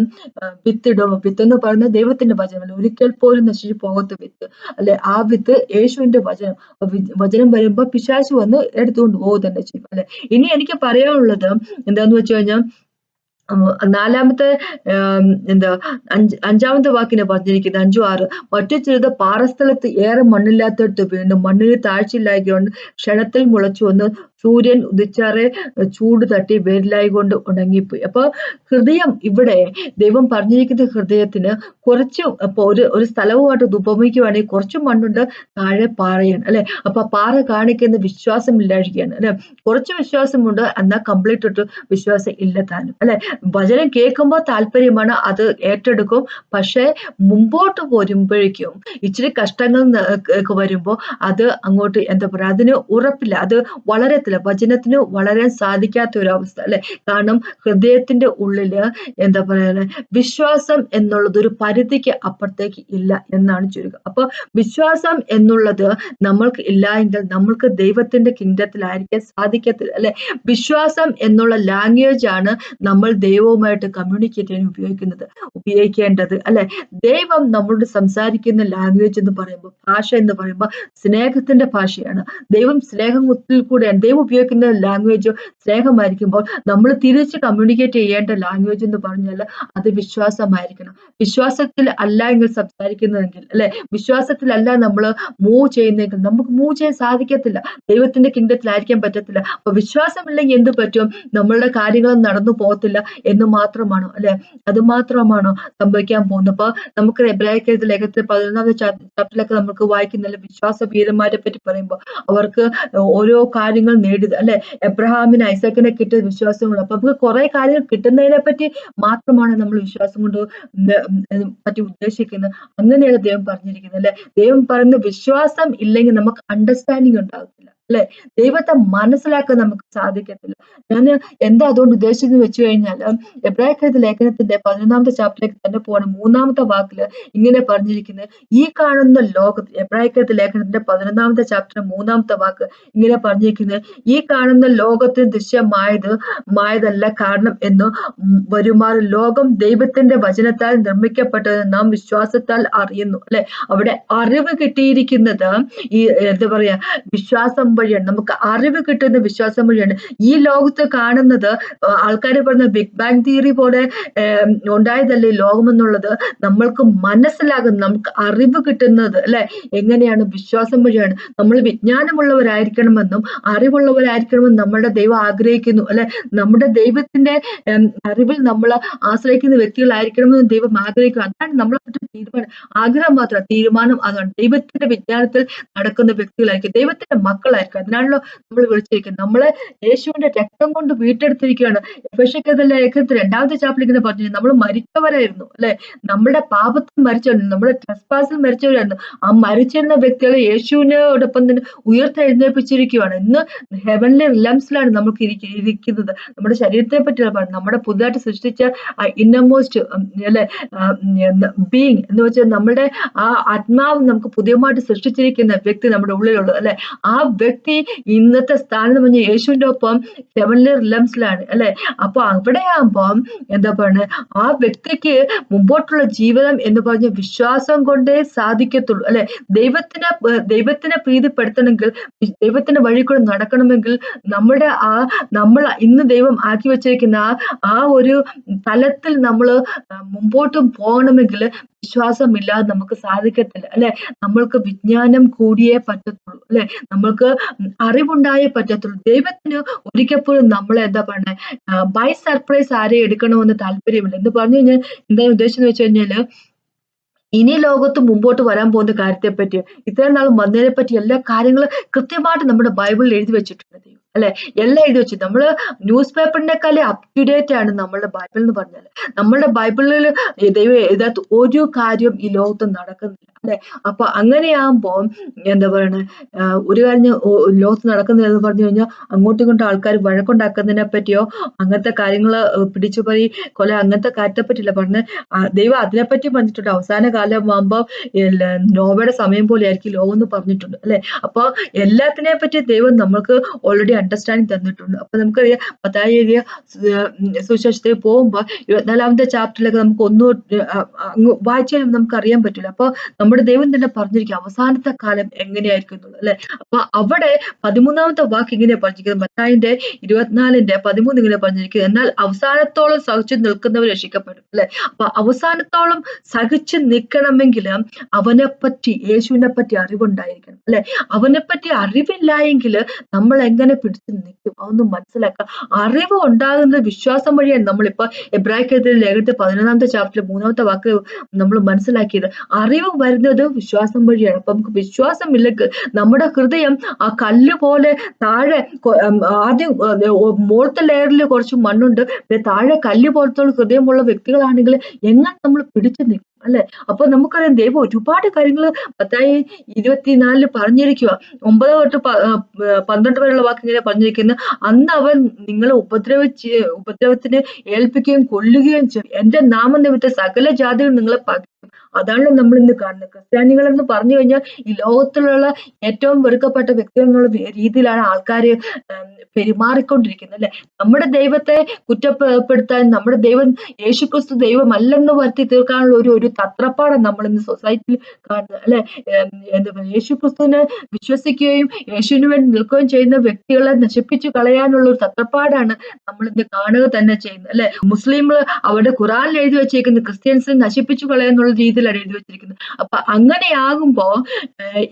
വിത്തിടും. വിത്തെന്ന് പറയുന്നത് ദൈവത്തിന്റെ വചനമല്ല. ഒരിക്കൽ പോലും നശിച്ചു പോകാത്ത വിത്ത്. അല്ലെ? ആ വിത്ത് യേശുവിന്റെ വചനം. വചനം വരുമ്പോ പിശാച് വന്ന് എടുത്തുകൊണ്ട് പോകുക തന്നെ ചെയ്യും. അല്ലെ? ഇനി എനിക്ക് പറയാനുള്ളത് എന്താന്ന് വെച്ച് കഴിഞ്ഞാൽ നാലാമത്തെ എന്താ അഞ്ചാമത്തെ വാക്കിനെ പറഞ്ഞിരിക്കുന്നത് 5-6 മറ്റു ചിലത് പാറസ്ഥലത്ത് ഏറെ മണ്ണില്ലാത്തടത്ത് വീണു മണ്ണിന് താഴ്ചയില്ലായകൊണ്ട് ക്ഷണത്തിൽ മുളച്ചു വന്ന് സൂര്യൻ ഉദിച്ചാറെ ചൂട് തട്ടി വേരിലായി കൊണ്ട് ഉണങ്ങിപ്പോയി. അപ്പൊ ഹൃദയം ഇവിടെ ദൈവം പറഞ്ഞിരിക്കുന്ന ഹൃദയത്തിന് കുറച്ച് ഇപ്പൊ ഒരു സ്ഥലവുമായിട്ട് ഉപമിക്കുവാണെങ്കിൽ കുറച്ച് മണ്ണുണ്ട്, താഴെ പാറയാണ് അല്ലെ? അപ്പൊ പാറ കാണിക്കുന്ന വിശ്വാസം ഇല്ലായിരിക്കുകയാണ് അല്ലെ? കുറച്ച് വിശ്വാസമുണ്ട്, എന്നാൽ കംപ്ലീറ്റ് ഇട്ട് വിശ്വാസം ഇല്ല താനും അല്ലെ? വചനം കേൾക്കുമ്പോൾ താല്പര്യമാണ്, അത് ഏറ്റെടുക്കും. പക്ഷെ മുമ്പോട്ട് വരുമ്പോഴേക്കും ഇച്ചിരി കഷ്ടങ്ങൾ ഒക്കെ വരുമ്പോ അത് അങ്ങോട്ട് എന്താ പറയാ, അതിന് ഉറപ്പില്ല, അത് വളരത്തില്ല, വചനത്തിന് വളരാൻ സാധിക്കാത്ത ഒരു അവസ്ഥ അല്ലെ? കാരണം ഹൃദയത്തിന്റെ ഉള്ളില് എന്താ പറയാ, വിശ്വാസം എന്നുള്ളത് ഒരു പരിധിക്ക് അപ്പുറത്തേക്ക് ഇല്ല എന്നാണ് ചുരുക്കം. അപ്പൊ വിശ്വാസം എന്നുള്ളത് നമ്മൾക്ക് ഇല്ല എങ്കിൽ നമ്മൾക്ക് ദൈവത്തിന്റെ കിങ്ഡത്തിലായിരിക്കാൻ സാധിക്കത്തില്ല അല്ലെ? വിശ്വാസം എന്നുള്ള ലാംഗ്വേജ് ആണ് നമ്മൾ ദൈവവുമായിട്ട് കമ്മ്യൂണിക്കേറ്റ് ചെയ്യാൻ ഉപയോഗിക്കേണ്ടത് അല്ലെ? ദൈവം നമ്മളോട് സംസാരിക്കുന്ന ലാംഗ്വേജ് എന്ന് പറയുമ്പോൾ, ഭാഷ എന്ന് പറയുമ്പോൾ സ്നേഹത്തിന്റെ ഭാഷയാണ്. ദൈവം സ്നേഹത്തിൽ കൂടെയാണ്. ദൈവം ഉപയോഗിക്കുന്ന ലാംഗ്വേജ് സ്നേഹമായിരിക്കുമ്പോൾ നമ്മൾ തിരിച്ച് കമ്മ്യൂണിക്കേറ്റ് ചെയ്യേണ്ട ലാംഗ്വേജ് എന്ന് പറഞ്ഞാൽ അത് വിശ്വാസമായിരിക്കണം. വിശ്വാസത്തിൽ അല്ല എങ്കിൽ സംസാരിക്കുന്നതെങ്കിൽ അല്ലെ, വിശ്വാസത്തിലല്ല നമ്മൾ മൂവ് ചെയ്യുന്നെങ്കിൽ നമുക്ക് മൂവ് ചെയ്യാൻ സാധിക്കത്തില്ല, ദൈവത്തിന്റെ കിങ്ഡത്തിലായിരിക്കാൻ പറ്റത്തില്ല. അപ്പൊ വിശ്വാസമില്ലെങ്കിൽ എന്ത് പറ്റും? നമ്മളുടെ കാര്യങ്ങൾ നടന്നു പോകത്തില്ല എന്ന് മാത്രമാണോ അല്ലെ? അത് മാത്രമാണോ സംഭവിക്കാൻ പോകുന്നത്? അപ്പൊ നമുക്ക് എബ്രായർക്ക് ലേഖനത്തിൽ 11-ാമത്തെ ചാപ്റ്ററിലൊക്കെ നമുക്ക് വായിക്കുന്നില്ല, വിശ്വാസ വീരന്മാരെ പറ്റി പറയുമ്പോൾ അവർക്ക് ഓരോ കാര്യങ്ങൾ നേടിയത് അല്ലെ? എബ്രഹാമിന് ഐസക്കിനെ കിട്ടിയ വിശ്വാസം കൊണ്ട്. അപ്പൊ നമുക്ക് കുറെ കാര്യങ്ങൾ കിട്ടുന്നതിനെ പറ്റി മാത്രമാണ് നമ്മൾ വിശ്വാസം കൊണ്ട് പറ്റി ഉദ്ദേശിക്കുന്നത്. അങ്ങനെയാണ് ദൈവം പറഞ്ഞിരിക്കുന്നത് അല്ലെ? ദൈവം പറയുന്ന വിശ്വാസം ഇല്ലെങ്കിൽ നമുക്ക് അണ്ടർസ്റ്റാൻഡിങ് ഉണ്ടാകത്തില്ല അല്ലെ? ദൈവത്തെ മനസ്സിലാക്കാൻ നമുക്ക് സാധിക്കത്തില്ല. ഞാൻ എന്താ അതുകൊണ്ട് ഉദ്ദേശിച്ചെന്ന് വെച്ച് കഴിഞ്ഞാൽ, എബ്രായർക്ക് ലേഖനത്തിന്റെ 11-ാമത്തെ ചാപ്റ്ററിലേക്ക് തന്നെ പോകണം. 3-ാമത്തെ വാക്കില് ഇങ്ങനെ പറഞ്ഞിരിക്കുന്നത്, ഈ കാണുന്ന ലോകത്ത്, എബ്രായർക്ക് ലേഖനത്തിന്റെ 11-ാമത്തെ ചാപ്റ്റർ 3-ാമത്തെ വാക്ക് ഇങ്ങനെ പറഞ്ഞിരിക്കുന്നത്, ഈ കാണുന്ന ലോകത്തിന് ദൃശ്യമായതല്ല കാരണം എന്ന് വരുമാറ് ലോകം ദൈവത്തിന്റെ വചനത്താൽ നിർമ്മിക്കപ്പെട്ടത് നാം വിശ്വാസത്താൽ അറിയുന്നു അല്ലെ? അവിടെ അറിവ് കിട്ടിയിരിക്കുന്നത് ഈ എന്താ പറയാ, വിശ്വാസം വഴിയാണ്. നമുക്ക് അറിവ് കിട്ടുന്ന വിശ്വാസം വഴിയാണ്. ഈ ലോകത്ത് കാണുന്നത് ആൾക്കാർ പറയുന്ന ബിഗ് ബാങ് തിയറി പോലെ ഉണ്ടായതല്ലേ ലോകം എന്നുള്ളത് നമ്മൾക്ക് മനസ്സിലാകുന്നത്, നമുക്ക് അറിവ് കിട്ടുന്നത് അല്ലെ എങ്ങനെയാണ്? വിശ്വാസം വഴിയാണ്. നമ്മൾ വിജ്ഞാനമുള്ളവരായിരിക്കണമെന്നും അറിവുള്ളവരായിരിക്കണമെന്നും നമ്മുടെ ദൈവം ആഗ്രഹിക്കുന്നു അല്ലെ? നമ്മുടെ ദൈവത്തിന്റെ അറിവിൽ നമ്മൾ ആശ്രയിക്കുന്ന വ്യക്തികളായിരിക്കണമെന്ന് ദൈവം ആഗ്രഹിക്കും. അതാണ് നമ്മളെ പറ്റി തീരുമാനം, ആഗ്രഹം മാത്രം, തീരുമാനം അതാണ്. ദൈവത്തിന്റെ വിജ്ഞാനത്തിൽ നടക്കുന്ന വ്യക്തികളായിരിക്കും, ദൈവത്തിന്റെ മക്കളായിരിക്കും. അതിനാണല്ലോ നമ്മൾ വിളിച്ചിരിക്കുന്നത്. നമ്മളെ യേശുവിന്റെ രക്തം കൊണ്ട് വീട്ടെടുത്തിരിക്കുകയാണ്. എഫെസ്യർക്കെഴുതിയ ലേഖനത്തിൽ 2-ാമത്തെ ചാപ്റ്ററിൽ ഇങ്ങനെ പറഞ്ഞു, നമ്മൾ മരിച്ചവരായിരുന്നു അല്ലെ? നമ്മുടെ പാപത്തിൽ മരിച്ചവരായിരുന്നു, നമ്മുടെ ട്രെസ്പാസിൽ മരിച്ചവരായിരുന്നു. ആ മരിച്ചിരുന്ന വ്യക്തികളെ യേശുവിനോടൊപ്പം തന്നെ ഉയർത്തെഴുന്നേൽപ്പിച്ചിരിക്കുകയാണ്. ഇന്ന് ഹെവൻലി റിലംസിലാണ് നമുക്ക് ഇരിക്കുന്നത്. നമ്മുടെ ശരീരത്തെ പറ്റിയാണ് പറയുന്നത്. നമ്മുടെ പുതുതായിട്ട് സൃഷ്ടിച്ച ഇന്നർമോസ്റ്റ് അല്ലെ ബീയിങ് എന്ന് വെച്ചാൽ നമ്മുടെ ആ ആത്മാവ് നമുക്ക് പുതിയമായിട്ട് സൃഷ്ടിച്ചിരിക്കുന്ന വ്യക്തി നമ്മുടെ ഉള്ളിലുള്ളത് അല്ലെ? ആ വ്യക്തി ഇന്നത്തെ സ്ഥാനം എന്ന് പറഞ്ഞാൽ യേശുവിന്റെ ഒപ്പം ഹെവൻലി റിലംസിലാണ് അല്ലെ? അപ്പൊ അവിടെയാകുമ്പം എന്താ പറയുന്നത്, ആ വ്യക്തിക്ക് മുമ്പോട്ടുള്ള ജീവിതം എന്ന് പറഞ്ഞ വിശ്വാസം കൊണ്ടേ സാധിക്കത്തുള്ളൂ അല്ലെ? ദൈവത്തിനെ പ്രീതിപ്പെടുത്തണമെങ്കിൽ, ദൈവത്തിന്റെ വഴി കൂടെ നടക്കണമെങ്കിൽ നമ്മൾ ഇന്ന് ദൈവം ആക്കി വെച്ചിരിക്കുന്ന ആ ഒരു തലത്തിൽ നമ്മൾ മുമ്പോട്ട് പോകണമെങ്കിൽ വിശ്വാസമില്ലാതെ നമുക്ക് സാധിക്കത്തില്ല അല്ലെ? നമ്മൾക്ക് വിജ്ഞാനം കൂടിയേ പറ്റത്തുള്ളൂ അല്ലെ? നമ്മൾക്ക് അറിവുണ്ടായേ പറ്റത്തുള്ളൂ. ദൈവത്തിന് ഒരിക്കൽ പോലും നമ്മളെ എന്താ പറഞ്ഞ ബൈ സർപ്രൈസ് ആരെയും എടുക്കണമെന്ന് താല്പര്യമില്ല. എന്ന് പറഞ്ഞു കഴിഞ്ഞാൽ എന്താ ഉദ്ദേശം എന്ന് വെച്ച് കഴിഞ്ഞാല്, ഇനി ലോകത്ത് മുമ്പോട്ട് വരാൻ പോകുന്ന കാര്യത്തെ പറ്റി, ഇത്രയും നാളും വന്നതിനെ പറ്റി എല്ലാ കാര്യങ്ങളും കൃത്യമായിട്ട് നമ്മുടെ ബൈബിളിൽ എഴുതി വെച്ചിട്ടുണ്ട് ദൈവം അല്ലെ? എല്ലാം എഴുതി വെച്ചു. നമ്മള് ന്യൂസ് പേപ്പറിനെക്കാളും അപ് ടു ഡേറ്റ് ആണ് നമ്മളുടെ ബൈബിൾ എന്ന് പറഞ്ഞാല്. നമ്മളുടെ ബൈബിളിൽ ദൈവം എഴുതാത്ത ഒരു കാര്യം ഈ ലോകത്ത് നടക്കുന്നില്ല, അല്ലെ? അപ്പൊ അങ്ങനെയാകുമ്പോ എന്താ പറയണേ, ഒരു കാര്യം ലോകത്ത് നടക്കുന്നില്ലെന്ന് പറഞ്ഞു കഴിഞ്ഞാൽ അങ്ങോട്ടും ഇങ്ങോട്ടും ആൾക്കാർ വഴക്കുണ്ടാക്കുന്നതിനെ പറ്റിയോ അങ്ങനത്തെ കാര്യങ്ങള് പിടിച്ചുപറി കൊല അങ്ങനത്തെ കാര്യത്തെ പറ്റിയില്ല പറഞ്ഞ്. ദൈവം അതിനെപ്പറ്റി പറഞ്ഞിട്ടുണ്ട്. അവസാന കാലമാകുമ്പോ നോവയുടെ സമയം പോലെ ആയിരിക്കും ലോകം എന്ന് പറഞ്ഞിട്ടുണ്ട്, അല്ലെ? അപ്പൊ എല്ലാത്തിനെ പറ്റി ദൈവം നമ്മൾക്ക് ഓൾറെഡി അണ്ടർസ്റ്റാൻഡിങ് തന്നിട്ടുണ്ട്. അപ്പൊ നമുക്കറിയാം മത്തായി എഴുതിയ സുവിശേഷത്തിൽ പോകുമ്പോ 24ാമത്തെ ചാപ്റ്ററിലൊക്കെ നമുക്ക് ഒന്നും അങ്ങ് വായിച്ചാൽ നമുക്ക് അറിയാൻ പറ്റില്ല. അപ്പൊ നമ്മുടെ ദൈവം തന്നെ പറഞ്ഞിരിക്കും അവസാനത്തെ കാലം എങ്ങനെയായിരിക്കും എന്നുള്ളത്, അല്ലെ? അപ്പൊ അവിടെ 13ാമത്തെ വാക്ക് ഇങ്ങനെ പറഞ്ഞിരിക്കുന്നത്, മത്തായിന്റെ 24:13 ഇങ്ങനെ പറഞ്ഞിരിക്കുന്നത്, എന്നാൽ അവസാനത്തോളം സഹിച്ചു നിൽക്കുന്നവർ രക്ഷിക്കപ്പെടും, അല്ലെ? അപ്പൊ അവസാനത്തോളം സഹിച്ചു നിൽക്കണമെങ്കിൽ അവനെപ്പറ്റി, യേശുവിനെ പറ്റി അറിവുണ്ടായിരിക്കണം, അല്ലെ? അവനെപ്പറ്റി അറിവില്ല എങ്കിൽ നമ്മൾ എങ്ങനെ പിടിച്ചു നിൽക്കും? അതൊന്നും മനസ്സിലാക്കുക. അറിവ് ഉണ്ടാകുന്ന വിശ്വാസം വഴിയാണ്. നമ്മളിപ്പോ എബ്രായർക്കെതിരെ ലേഖനത്തിൽ 11ാമത്തെ ചാപ്റ്ററിൽ 3ാമത്തെ വാക്ക് നമ്മൾ മനസ്സിലാക്കിയത്, അറിവ് വരുന്നത് വിശ്വാസം വഴിയാണ്. അപ്പൊ നമുക്ക് വിശ്വാസമില്ലെങ്കിൽ നമ്മുടെ ഹൃദയം ആ കല്ല് പോലെ താഴെ ആദ്യം മോളത്തെ ലെയറിൽ കുറച്ച് മണ്ണുണ്ട്, താഴെ കല്ല് പോലത്തെ ഹൃദയമുള്ള വ്യക്തികളാണെങ്കിൽ എങ്ങനെ നമ്മൾ പിടിച്ചു നിൽക്കും, അല്ലെ? അപ്പൊ നമുക്കറിയാം ദൈവം ഒരുപാട് കാര്യങ്ങൾ മത്തായി 24 പറഞ്ഞിരിക്കുക. 9 തൊട്ട് 12 വരെയുള്ള വാക്ക് ഇങ്ങനെ പറഞ്ഞിരിക്കുന്നു, അന്ന് അവൻ നിങ്ങളെ ഉപദ്രവത്തിന് ഏൽപ്പിക്കുകയും കൊല്ലുകയും ചെയ്യും. എന്റെ നാമനിമിത്തം സകല ജാതികൾ നിങ്ങളെ പകരും. അതാണ് നമ്മൾ ഇന്ന് കാണുന്നത്. ക്രിസ്ത്യാനികൾ എന്ന് പറഞ്ഞു കഴിഞ്ഞാൽ ഈ ലോകത്തിലുള്ള ഏറ്റവും വെറുക്കപ്പെട്ട വ്യക്തി എന്നുള്ള രീതിയിലാണ് ആൾക്കാര് പെരുമാറിക്കൊണ്ടിരിക്കുന്നത്, അല്ലെ? നമ്മുടെ ദൈവത്തെ കുറ്റപ്പെടുത്താൻ, നമ്മുടെ ദൈവം യേശുക്രിസ്തു ദൈവമല്ലെന്ന് വരുത്തി തീർക്കാനുള്ള ഒരു തത്രപ്പാടാണ് നമ്മൾ ഇന്ന് സൊസൈറ്റിയിൽ കാണുന്നത്, അല്ലെ? എന്താ പറയുക, യേശുക്രിസ്തുവിനെ വിശ്വസിക്കുകയും യേശുവിന് വേണ്ടി നിൽക്കുകയും ചെയ്യുന്ന വ്യക്തികളെ നശിപ്പിച്ചു കളയാനുള്ള ഒരു തത്രപ്പാടാണ് നമ്മൾ ഇന്ന് കാണുക തന്നെ ചെയ്യുന്നത്, അല്ലെ? മുസ്ലിംകൾ അവരുടെ ഖുറാനിൽ എഴുതി വെച്ചിരിക്കുന്നത് ക്രിസ്ത്യൻസിനെ നശിപ്പിച്ചു കളയാന്നുള്ള രീതിയിലാണ് എഴുതി വെച്ചിരിക്കുന്നത്. അപ്പൊ അങ്ങനെയാകുമ്പോ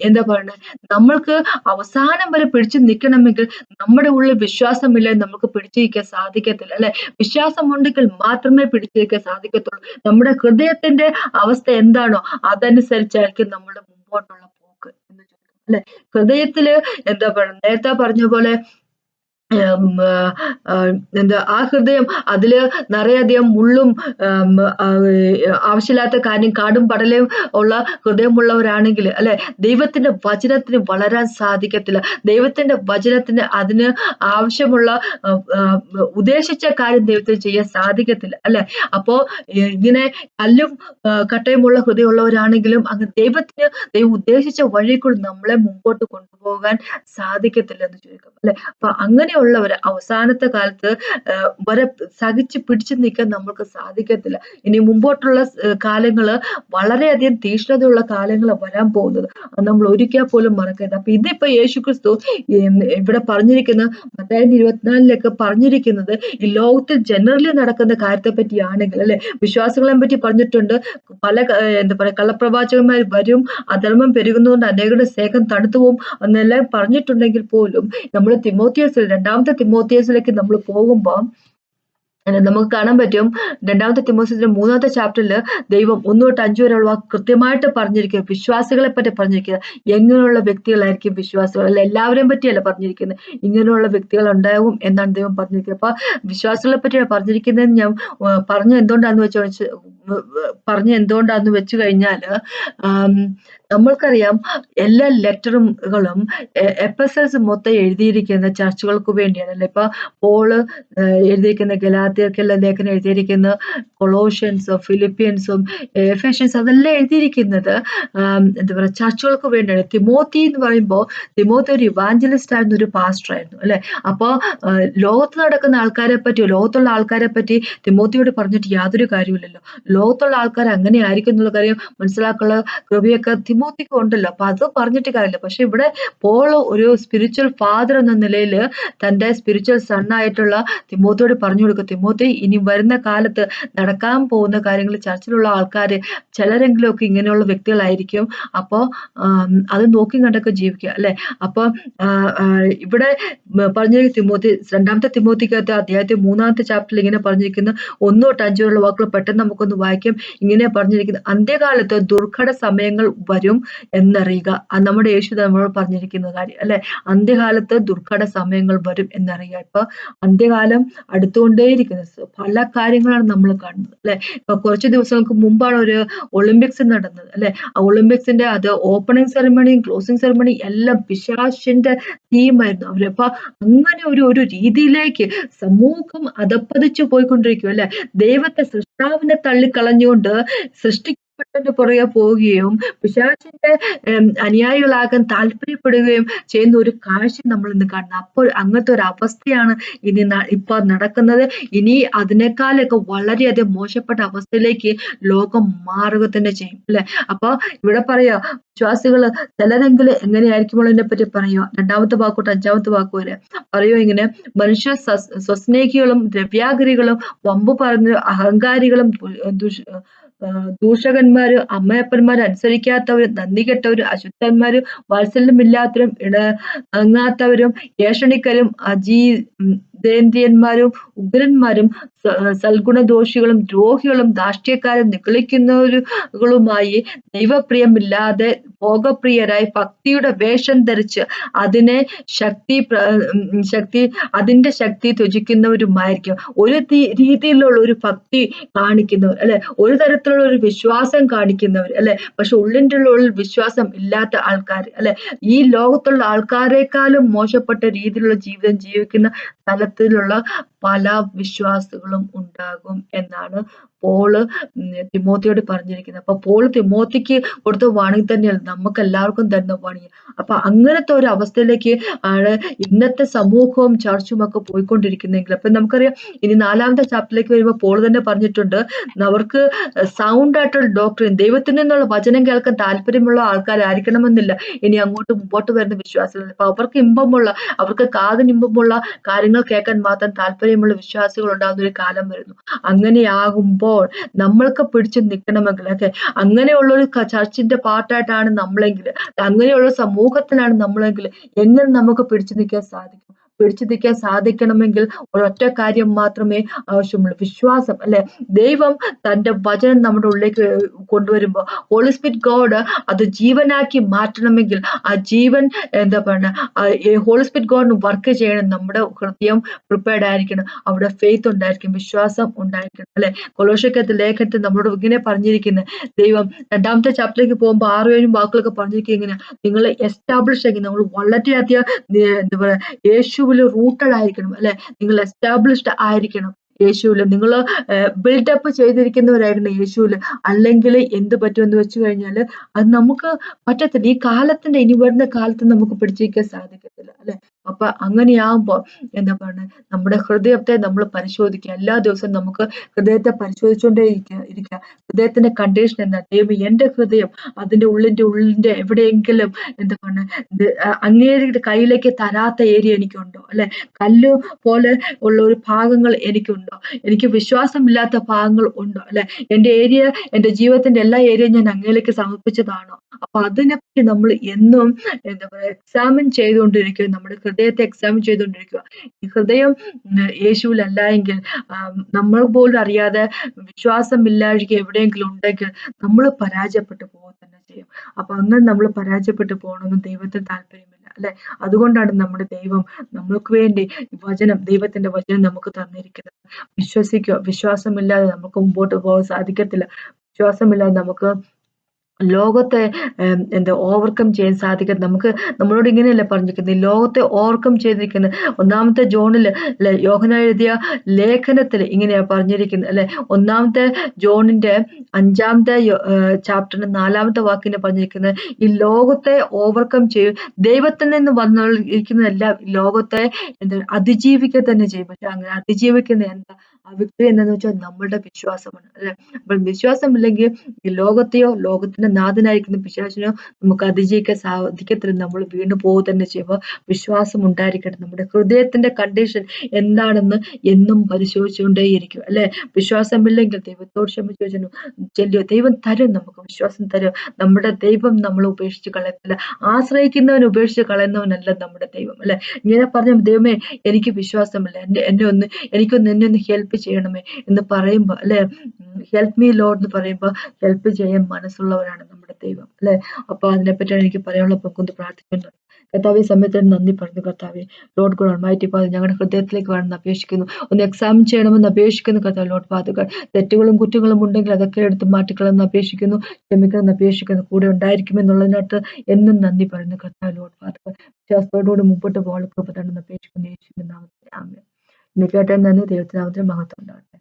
എന്താ പറയുന്നത്, നമ്മൾക്ക് അവസാനം വരെ പിടിച്ചു നിൽക്കണമെങ്കിൽ നമ്മുടെ ഉള്ളിൽ വിശ്വാസമില്ലെങ്കിൽ നമുക്ക് പിടിച്ചു നിൽക്കാൻ സാധിക്കത്തില്ല, അല്ലെ? വിശ്വാസമുണ്ടെങ്കിൽ മാത്രമേ പിടിച്ചു നിൽക്കാൻ സാധിക്കത്തുള്ളൂ. നമ്മുടെ ഹൃദയത്തിന്റെ അവസ്ഥ എന്താണോ അതനുസരിച്ചായിരിക്കും നമ്മുടെ മുമ്പോട്ടുള്ള പോക്ക് എന്ന് ചോദിക്കും, അല്ലെ? ഹൃദയത്തില് എന്താ പറയുക, നേരത്തെ പറഞ്ഞ പോലെ എന്താ ആ ഹൃദയം അതില് നിറയെയധികം മുള്ളും ആവശ്യമില്ലാത്ത കാര്യം കാടും പടലയും ഉള്ള ഹൃദയമുള്ളവരാണെങ്കിൽ, അല്ലെ, ദൈവത്തിന്റെ വചനത്തിന് വളരാൻ സാധിക്കത്തില്ല. ദൈവത്തിന്റെ വചനത്തിന് അതിന് ആവശ്യമുള്ള ഉദ്ദേശിച്ച കാര്യം ദൈവത്തിന് ചെയ്യാൻ സാധിക്കത്തില്ല, അല്ലെ? അപ്പോ ഇങ്ങനെ കല്ലും കട്ടയുമുള്ള ഹൃദയമുള്ളവരാണെങ്കിലും അങ്ങ് ദൈവം ഉദ്ദേശിച്ച വഴിക്കുള്ള നമ്മളെ മുമ്പോട്ട് കൊണ്ടുപോകാൻ സാധിക്കത്തില്ല എന്ന് ചുരുക്കം, അല്ലെ? അപ്പൊ അങ്ങനെയുള്ളവര് അവസാനത്തെ കാലത്ത് വരെ സഹിച്ച് പിടിച്ചു നിൽക്കാൻ നമ്മൾക്ക് സാധിക്കത്തില്ല. ഇനി മുമ്പോട്ടുള്ള കാലങ്ങള് വളരെയധികം തീഷ്ണതയുള്ള കാലങ്ങൾ വരാൻ പോകുന്നത്, അത് നമ്മൾ ഒരിക്കൽ പോലും മറക്കരുത്. അപ്പൊ ഇതിപ്പോ യേശുക്രിസ്തു ഇവിടെ പറഞ്ഞിരിക്കുന്ന മത്തായി 24 പറഞ്ഞിരിക്കുന്നത് ഈ ലോകത്തിൽ ജനറലി നടക്കുന്ന കാര്യത്തെ പറ്റിയാണെങ്കിൽ, അല്ലെ? വിശ്വാസികളെ പറ്റി പറഞ്ഞിട്ടുണ്ട്, പല എന്താ പറയാ കള്ളപ്രവാചകന്മാർ വരും, അധർമ്മം പെരുകുന്നതുകൊണ്ട് അനേകരുടെ സ്നേഹം തണുത്തു പോകും എന്നെല്ലാം പറഞ്ഞിട്ടുണ്ടെങ്കിൽ പോലും നമ്മൾ തിമോത്തിയോസിൽ 2ാമത്തെ തിമോത്തിയോസിലേക്ക് നമ്മൾ പോകുമ്പോൾ നമുക്ക് കാണാൻ പറ്റും. 2ാമത്തെ തിമോത്തിയോസിന്റെ 3ാമത്തെ ചാപ്റ്ററിൽ ദൈവം 1 തൊട്ട് 5 വരെയുള്ള കൃത്യമായിട്ട് പറഞ്ഞിരിക്കുക, വിശ്വാസികളെ പറ്റി പറഞ്ഞിരിക്കുക. എങ്ങനെയുള്ള വ്യക്തികളായിരിക്കും വിശ്വാസികൾ, അല്ല എല്ലാവരെയും പറ്റിയല്ല പറഞ്ഞിരിക്കുന്നത്, ഇങ്ങനെയുള്ള വ്യക്തികൾ ഉണ്ടാകും എന്നാണ് ദൈവം പറഞ്ഞിരിക്കുന്നത്. അപ്പൊ വിശ്വാസികളെ പറ്റിയാണ് പറഞ്ഞിരിക്കുന്നത്. ഞാൻ പറഞ്ഞ എന്തുകൊണ്ടാന്ന് വെച്ച് കഴിഞ്ഞാല് നമ്മൾക്കറിയാം എല്ലാ ലെറ്ററുകളും എപ്പസൽസ് മൊത്തം എഴുതിയിരിക്കുന്ന ചർച്ചുകൾക്ക് വേണ്ടിയാണ്, അല്ലെ? ഇപ്പൊ പോള് എഴുതിയിരിക്കുന്ന ഗലാത്യർക്കുള്ള ലേഖനം എഴുതിയിരിക്കുന്ന കൊളോഷ്യൻസും ഫിലിപ്പിയൻസും എഫേഷ്യൻസും അതെല്ലാം എഴുതിയിരിക്കുന്നത് എന്താ പറയുക ചർച്ചുകൾക്ക് വേണ്ടിയാണ്. തിമോത്തി എന്ന് പറയുമ്പോൾ തിമോത്തി ഒരു ഇവാഞ്ചലിസ്റ്റ് ആയിരുന്നു, ഒരു പാസ്റ്റർ ആയിരുന്നു, അല്ലെ? അപ്പൊ ലോകത്ത് നടക്കുന്ന ആൾക്കാരെ പറ്റി, ലോകത്തുള്ള ആൾക്കാരെ പറ്റി തിമോത്തിയോട് പറഞ്ഞിട്ട് യാതൊരു കാര്യമില്ലല്ലോ. ലോകത്തുള്ള ആൾക്കാർ അങ്ങനെ ആയിരിക്കും എന്നുള്ള കാര്യം മനസ്സിലാക്കാനുള്ള കൃപയൊക്കെ തിമോത്തിക്ക് ഉണ്ടല്ലോ. അപ്പൊ അത് പറഞ്ഞിട്ട് കാര്യമില്ല. പക്ഷെ ഇവിടെ പോൾ ഒരു സ്പിരിച്വൽ ഫാദർ എന്ന നിലയിൽ തന്റെ സ്പിരിച്വൽ സൺ ആയിട്ടുള്ള തിമോത്തിയോട് പറഞ്ഞു കൊടുക്കും, തിമോത്തി ഇനി വരുന്ന കാലത്ത് നടക്കാൻ പോകുന്ന കാര്യങ്ങൾ ചർച്ചിലുള്ള ആൾക്കാര് ചിലരെങ്കിലും ഒക്കെ ഇങ്ങനെയുള്ള വ്യക്തികളായിരിക്കും. അപ്പോ അത് നോക്കി കണ്ടൊക്കെ ജീവിക്കുക, അല്ലെ? അപ്പൊ ഇവിടെ പറഞ്ഞിരിക്കുന്ന 2ാമത്തെ തിമോത്തിക്കകത്ത് അധ്യായത്തിൽ 3ാമത്തെ ചാപ്റ്ററിൽ ഇങ്ങനെ പറഞ്ഞിരിക്കുന്ന 1 തൊട്ട് 5 വരെയുള്ള വാക്കുകൾ പെട്ടെന്ന് നമുക്കൊന്ന് വായിക്കാം. ഇങ്ങനെ പറഞ്ഞിരിക്കുന്നത്, അന്ത്യകാലത്ത് ദുർഘട സമയങ്ങൾ വരും. വരും എന്നറിയുക. നമ്മുടെ യേശു നമ്മളോട് പറഞ്ഞിരിക്കുന്ന കാര്യം അല്ലെ. അന്ത്യകാലത്ത് ദുർഘട സമയങ്ങൾ വരും എന്നറിയുക. ഇപ്പൊ അന്ത്യകാലം അടുത്തുകൊണ്ടേയിരിക്കുന്നു. പല കാര്യങ്ങളാണ് നമ്മൾ കാണുന്നത് അല്ലെ. ഇപ്പൊ കുറച്ച് ദിവസങ്ങൾക്ക് മുമ്പാണ് ഒരു ഒളിമ്പിക്സ് നടന്നത് അല്ലെ. ആ ഒളിമ്പിക്സിന്റെ അത് ഓപ്പണിംഗ് സെറമണിയും ക്ലോസിംഗ് സെറമണിയും എല്ലാം പിശാചിന്റെ തീമായിരുന്നു. അവരപ്പൊ അങ്ങനെ ഒരു രീതിയിലേക്ക് സമൂഹം അധപ്പതിച്ചു പോയിക്കൊണ്ടിരിക്കും അല്ലെ. ദൈവത്തെ സൃഷ്ടാവിനെ തള്ളിക്കളഞ്ഞുകൊണ്ട് സൃഷ്ടിക്കപ്പെട്ടതിന്റെ പുറകെ പോവുകയും പിശാചിന്റെ അനുയായികളാകാൻ താല്പര്യപ്പെടുകയും ചെയ്യുന്ന ഒരു കാഴ്ച നമ്മൾ ഇന്ന് കാണുന്നത്. അപ്പോൾ അങ്ങനത്തെ ഒരു അവസ്ഥയാണ് ഇനി ഇപ്പൊ നടക്കുന്നത്. ഇനി അതിനേക്കാളൊക്കെ വളരെയധികം മോശപ്പെട്ട അവസ്ഥയിലേക്ക് ലോകം മാറുക തന്നെ ചെയ്യും അല്ലെ. അപ്പൊ ഇവിടെ പറയാ വിശ്വാസികള് ചിലരെങ്കിലും എങ്ങനെയായിരിക്കുമ്പോൾ ഇതിനെ പറ്റി പറയുക. 2ാമത്തെ വാക്കോട്ട് 5ാമത്തെ വാക്ക് വരെ പറയുക ഇങ്ങനെ: മനുഷ്യ സ്വസ്നേഹികളും ദ്രവ്യാഗ്രഹികളും വമ്പു പറഞ്ഞ അഹങ്കാരികളും ദൂഷകന്മാര് അമ്മയപ്പന്മാര് അനുസരിക്കാത്തവരും നന്ദി കെട്ടവരും അശുദ്ധന്മാരും വാത്സല്യമില്ലാത്തവരും ഇണങ്ങാത്തവരും ഏഷണിക്കരും അജീതേന്ദ്രിയന്മാരും ഉഗ്രന്മാരും സൽഗുണദോഷികളും ദ്രോഹികളും ധാർഷ്ട്യക്കാരും നിഗളിക്കുന്നവരുകളുമായി ദൈവപ്രിയമില്ലാതെ ഭോഗപ്രിയരായി ഭക്തിയുടെ വേഷം ധരിച്ച് അതിന്റെ ശക്തി ത്യജിക്കുന്നവരുമായിരിക്കും. ഒരു രീതിയിലുള്ള ഒരു ഭക്തി കാണിക്കുന്നവർ അല്ലെ, ഒരു തരത്തിലുള്ള ഒരു വിശ്വാസം കാണിക്കുന്നവർ അല്ലെ, പക്ഷെ ഉള്ളിൻ്റെ ഉള്ളിൽ വിശ്വാസം ഇല്ലാത്ത ആൾക്കാർ അല്ലെ, ഈ ലോകത്തുള്ള ആൾക്കാരെക്കാളും മോശപ്പെട്ട രീതിയിലുള്ള ജീവിതം ജീവിക്കുന്ന തലത്തിലുള്ള പല വിശ്വാസികളും ഉണ്ടാകും എന്നാണ് പോള് തിമോത്തിയോട് പറഞ്ഞിരിക്കുന്നത്. അപ്പൊ പോള് തിമോത്തിക്ക് കൊടുത്ത വാണിംഗ് തന്നെയാണ് നമുക്ക് എല്ലാവർക്കും തരുന്ന വാണിംഗ്. അപ്പൊ അങ്ങനത്തെ ഒരു അവസ്ഥയിലേക്ക് ആണ് ഇന്നത്തെ സമൂഹവും ചർച്ചും ഒക്കെ പോയിക്കൊണ്ടിരിക്കുന്നെങ്കിൽ, അപ്പൊ നമുക്കറിയാം ഇനി 4ാമത്തെ ചാപ്റ്ററിലേക്ക് വരുമ്പോൾ പോള് തന്നെ പറഞ്ഞിട്ടുണ്ട്, അവർക്ക് സൗണ്ട് ആയിട്ടുള്ള ഡോക്ടറിൻ, ദൈവത്തിൽ നിന്നുള്ള വചനം കേൾക്കാൻ താല്പര്യമുള്ള ആൾക്കാരായിരിക്കണമെന്നില്ല ഇനി അങ്ങോട്ട് മുമ്പോട്ട് വരുന്ന വിശ്വാസികൾ. അപ്പൊ അവർക്ക് കാതിന് ഇമ്പമുള്ള കാര്യങ്ങൾ കേൾക്കാൻ മാത്രം താല്പര്യമുള്ള വിശ്വാസികൾ ഉണ്ടാകുന്ന ഒരു കാലം വരുന്നു. അങ്ങനെയാകുമ്പോൾ നമ്മൾക്ക് പിടിച്ചു നിൽക്കണമെങ്കിൽ ഒക്കെ അങ്ങനെയുള്ള ഒരു ചർച്ചിന്റെ പാർട്ടായിട്ടാണ് നമ്മളെങ്കിൽ, അങ്ങനെയുള്ള സമൂഹത്തിലാണ് നമ്മളെങ്കിൽ എങ്ങനെ നമുക്ക് പിടിച്ചു നിൽക്കാൻ സാധിക്കും? പിടിച്ചു നിൽക്കാൻ സാധിക്കണമെങ്കിൽ ഒരൊറ്റ കാര്യം മാത്രമേ ആവശ്യമുള്ളൂ, വിശ്വാസം അല്ലെ. ദൈവം തന്റെ വചനം നമ്മുടെ ഉള്ളിലേക്ക് കൊണ്ടുവരുമ്പോൾ ഹോളി സ്പിരിറ്റ് ഗോഡ് അത് ജീവനാക്കി മാറ്റണമെങ്കിൽ ആ ജീവൻ എന്താ പറയുക, ഹോളി സ്പിരിറ്റ് ഗോഡിന് വർക്ക് ചെയ്യണം. നമ്മുടെ ഹൃദയം പ്രിപ്പയർഡ് ആയിരിക്കണം, അവിടെ ഫെയ്ത്ത് ഉണ്ടായിരിക്കും, വിശ്വാസം ഉണ്ടായിരിക്കണം അല്ലെ. കൊലോസ്യക്കത്തെ ലേഖനത്തിൽ നമ്മളോട് ഇങ്ങനെ പറഞ്ഞിരിക്കുന്നത്, ദൈവം 2ാമത്തെ ചാപ്റ്ററിലേക്ക് പോകുമ്പോൾ 6-7 വാക്കുകളൊക്കെ പറഞ്ഞിരിക്കുക ഇങ്ങനെ: നിങ്ങൾ എസ്റ്റാബ്ലിഷ് ആയിരിക്കും, നമ്മൾ വളരെയധികം എന്താ പറയുക യേശുവിൽ റൂട്ടഡ് ആയിരിക്കണം അല്ലെ, നിങ്ങൾ എസ്റ്റാബ്ലിഷ്ഡ് ആയിരിക്കണം യേശുവിൽ, നിങ്ങൾ ബിൽഡപ്പ് ചെയ്തിരിക്കുന്നവരായിരിക്കണം യേശുവിൽ. അല്ലെങ്കിൽ എന്ത് പറ്റുമെന്ന് വെച്ച് കഴിഞ്ഞാൽ അത് നമുക്ക് പറ്റത്തില്ല. ഈ കാലത്തിന്റെ ഇനി വരുന്ന കാലത്ത് നമുക്ക് പിടിച്ചിരിക്കാൻ സാധിക്കത്തില്ല അല്ലെ. അപ്പൊ അങ്ങനെയാകുമ്പോൾ എന്താ പറയുന്നത്, നമ്മുടെ ഹൃദയത്തെ നമ്മൾ പരിശോധിക്കുക. എല്ലാ ദിവസവും നമുക്ക് ഹൃദയത്തെ പരിശോധിച്ചുകൊണ്ടേ ഇരിക്കുക. ഹൃദയത്തിന്റെ കണ്ടീഷൻ എന്താ? ദൈവം എന്റെ ഹൃദയം അതിന്റെ ഉള്ളിന്റെ എവിടെയെങ്കിലും എന്താ പറയുന്നത് അങ്ങേരുടെ കയ്യിലേക്ക് തരാത്ത ഏരിയ എനിക്കുണ്ടോ അല്ലെ, കല്ല് പോലെ ഉള്ള ഒരു ഭാഗങ്ങൾ എനിക്കുണ്ടോ, എനിക്ക് വിശ്വാസമില്ലാത്ത ഭാഗങ്ങൾ ഉണ്ടോ അല്ലെ, എന്റെ ജീവിതത്തിന്റെ എല്ലാ ഏരിയയും ഞാൻ അങ്ങയിലേക്ക് സമർപ്പിച്ചതാണോ? അപ്പൊ അതിനെപ്പറ്റി നമ്മൾ എന്നും എന്താ പറയുക എക്സാമിൻ ചെയ്തുകൊണ്ടിരിക്കുക, നമ്മുടെ ഹൃദയത്തെ എക്സാമിൻ ചെയ്തുകൊണ്ടിരിക്കുക. ഈ ഹൃദയം യേശുവിലല്ല എങ്കിൽ നമ്മൾ പോലും അറിയാതെ വിശ്വാസമില്ലാഴിക എവിടെയെങ്കിലും ഉണ്ടെങ്കിൽ നമ്മൾ പരാജയപ്പെട്ടു പോകുക തന്നെ ചെയ്യും. അപ്പൊ അങ്ങനെ നമ്മൾ പരാജയപ്പെട്ടു പോകണമെന്ന് ദൈവത്തിന് താല്പര്യമില്ല അല്ലെ. അതുകൊണ്ടാണ് നമ്മുടെ ദൈവം നമ്മൾക്ക് വേണ്ടി ദൈവത്തിന്റെ വചനം നമുക്ക് തന്നിരിക്കുന്നത്. വിശ്വസിക്കുക, വിശ്വാസമില്ലാതെ നമുക്ക് മുമ്പോട്ട് പോകാൻ സാധിക്കത്തില്ല. വിശ്വാസമില്ലാതെ നമുക്ക് ലോകത്തെ ഓവർകം ചെയ്യാൻ സാധിക്കും. നമ്മളോട് ഇങ്ങനെയല്ലേ പറഞ്ഞിരിക്കുന്നത്, ലോകത്തെ ഓവർകം ചെയ്തിരിക്കുന്നത് 1-ാമത്തെ ജോണിൽ അല്ലെ, യോഹന്നാൻ എഴുതിയ ലേഖനത്തിൽ ഇങ്ങനെയാ പറഞ്ഞിരിക്കുന്നത് അല്ലെ. 1-ാമത്തെ ജോണിന്റെ 5-ാമത്തെ ചാപ്റ്ററിന്റെ 4-ാമത്തെ വാക്കിനെ പറഞ്ഞിരിക്കുന്നത്, ഈ ലോകത്തെ ഓവർകം ചെയ്യും, ദൈവത്തിൽ നിന്ന് വന്നിരിക്കുന്നതെല്ലാം ലോകത്തെ അതിജീവിക്കുക തന്നെ ചെയ്യും. പക്ഷെ അങ്ങനെ അതിജീവിക്കുന്ന എന്താ ആ വിക്ടറി എന്താന്ന് വെച്ചാൽ നമ്മുടെ വിശ്വാസമാണ് അല്ലെ. അപ്പോൾ വിശ്വാസമില്ലെങ്കിൽ ഈ ലോകത്തെയോ ലോകത്തിന്റെ നാഥനായിരിക്കുന്ന പിശാചിനോ നമുക്ക് അതിജീവിക്കാൻ സാധിക്കത്തില്ല, നമ്മൾ വീണ്ടും പോകുക തന്നെ ചെയ്യുമ്പോൾ വിശ്വാസം ഉണ്ടായിരിക്കട്ടെ. നമ്മുടെ ഹൃദയത്തിന്റെ കണ്ടീഷൻ എന്താണെന്ന് എന്നും പരിശോധിച്ചുകൊണ്ടേയിരിക്കും അല്ലെ. വിശ്വാസമില്ലെങ്കിൽ ദൈവത്തോട് ക്ഷമിച്ചു ചെല്ലുക, ദൈവം തരും, നമുക്ക് വിശ്വാസം തരും. നമ്മുടെ ദൈവം നമ്മളെ ഉപേക്ഷിച്ച് കളയത്തില്ല. ആശ്രയിക്കുന്നവൻ ഉപേക്ഷിച്ച് കളയുന്നവനല്ല നമ്മുടെ ദൈവം അല്ലെ. ഇങ്ങനെ പറഞ്ഞ ദൈവമേ എനിക്ക് വിശ്വാസമില്ല, എന്നെ ഒന്ന് ഹെൽപ്പ് ചെയ്യണമേ എന്ന് പറയുമ്പോൾ അല്ലെ, ഹെൽപ്പ് മീ ലോർഡ് എന്ന് പറയുമ്പോൾ ഹെൽപ്പ് ചെയ്യാൻ മനസ്സുള്ളവരാണ് നമ്മുടെ ദൈവം, അല്ലെ? അപ്പൊ അതിനെപ്പറ്റിയാണ് എനിക്ക് പറയാനുള്ള. അപ്പൊ കൊണ്ട് പ്രാർത്ഥിക്കുന്നത്. കർത്താവെ, സമയത്തിന് നന്ദി പറഞ്ഞു കർത്താവെ. ലോർഡ് ഗോഡ് ഓൾമൈറ്റി ഫാദർ, ഞങ്ങളുടെ ഹൃദയത്തിലേക്ക് വേണമെന്ന് അപേക്ഷിക്കുന്നു. ഒന്ന് എക്സാമിൻ ചെയ്യണമെന്ന് അപേക്ഷിക്കുന്നു കർത്താവ്. ലോർഡ് ഫാദർ ഗോഡ്, തെറ്റുകളും കുറ്റങ്ങളും ഉണ്ടെങ്കിൽ അതൊക്കെ എടുത്ത് മാറ്റിക്കളെന്ന് അപേക്ഷിക്കുന്നു. ക്ഷമിക്കണമെന്ന് അപേക്ഷിക്കുന്നു. കൂടെ ഉണ്ടായിരിക്കുമെന്നുള്ളതിനകത്ത് എന്നും നന്ദി പറയുന്നു കർത്താവ്. ലോർഡ് ഫാദർ ഗോഡ്, വിശ്വാസത്തോടുകൂടി മുമ്പോട്ട് പോകാൻ കൃപ തന്നെന്ന് അപേക്ഷിക്കുന്നു യേശുവിന്റെ നാമത്തിൽ. ആമേൻ. ഇന്ന് കേട്ട നന്ദി. ദൈവത്തിന്റെ നാമത്തിൽ മഹത്വം ഉണ്ടാകട്ടെ.